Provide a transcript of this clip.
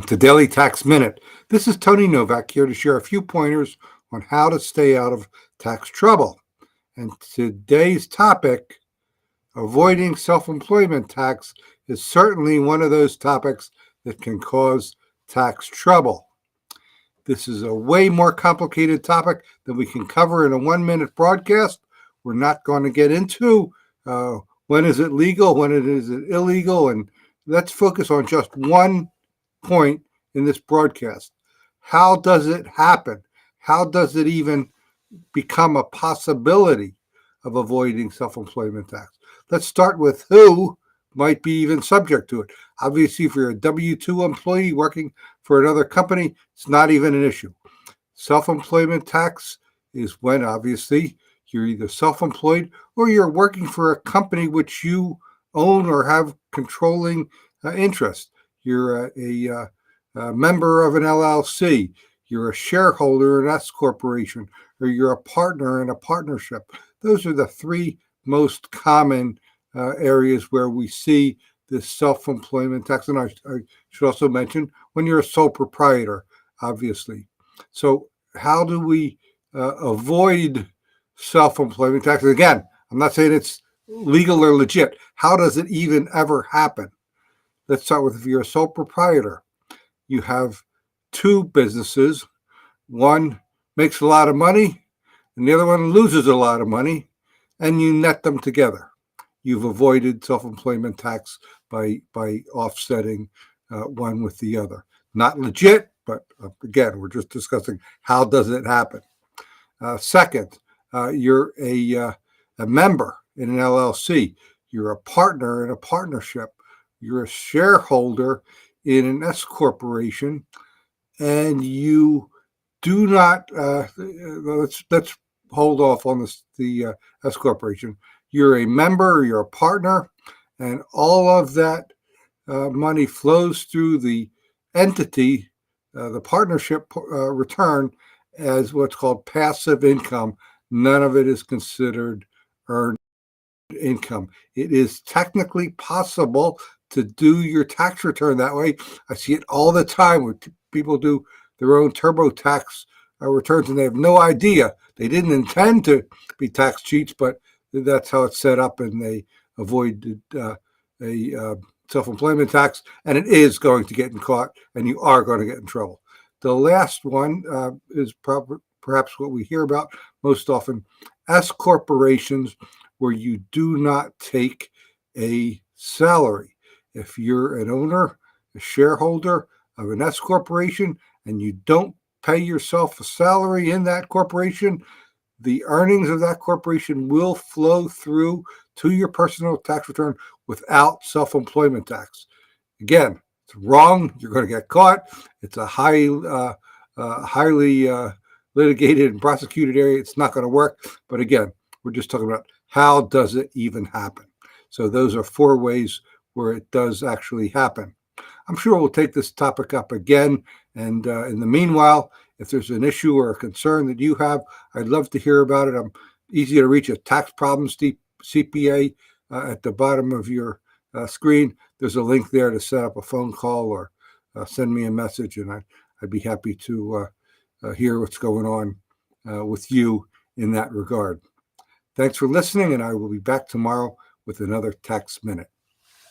to Daily Tax Minute. This is Tony Novak here to share a few pointers on how to stay out of tax trouble. And today's topic, avoiding self-employment tax, is certainly one of those topics that can cause tax trouble. This is a way more complicated topic than we can cover in a 1-minute broadcast. We're not going to get into when is it legal, when is it illegal, and let's focus on just one point in this broadcast. How does it happen? How does it even become a possibility of avoiding self-employment tax? Let's start with who might be even subject to it. Obviously, if you're a W-2 employee working for another company, it's not even an issue. Self-employment tax is when, obviously, you're either self-employed or you're working for a company which you own or have controlling interest. You're a member of an LLC, you're a shareholder in an S corporation, or you're a partner in a partnership. Those are the three most common areas where we see this self-employment tax. And I should also mention when you're a sole proprietor, obviously. So how do we avoid self-employment tax? Again, I'm not saying it's legal or legit. How does it even ever happen? Let's start with, if you're a sole proprietor, you have two businesses. One makes a lot of money and the other one loses a lot of money, and you net them together. You've avoided self-employment tax by offsetting one with the other. Not legit, but again, we're just discussing how does it happen. Second, you're a member in an LLC. You're a partner in a partnership. You're a shareholder in an S corporation, and you do not. Let's hold off on the S corporation. You're a member. You're a partner, and all of that money flows through the entity, the partnership return, as what's called passive income. None of it is considered earned income. It is technically possible to do your tax return that way. I see it all the time when people do their own TurboTax returns and they have no idea. They didn't intend to be tax cheats, but that's how it's set up, and they avoided a self-employment tax, and it is going to get caught, and you are going to get in trouble. The last one is perhaps what we hear about most often, S corporations, where you do not take a salary. If you're an owner, a shareholder of an S corporation, and you don't pay yourself a salary in that corporation, the earnings of that corporation will flow through to your personal tax return without self-employment tax. Again, it's wrong. You're going to get caught. It's a highly litigated and prosecuted area. It's not going to work. But again, we're just talking about how does it even happen. So those are 4 ways where it does actually happen. I'm sure we'll take this topic up again. And in the meanwhile, if there's an issue or a concern that you have, I'd love to hear about it. I'm easy to reach at Tax Problems CPA at the bottom of your screen. There's a link there to set up a phone call or send me a message, and I'd be happy to hear what's going on with you in that regard. Thanks for listening, and I will be back tomorrow with another Tax Minute.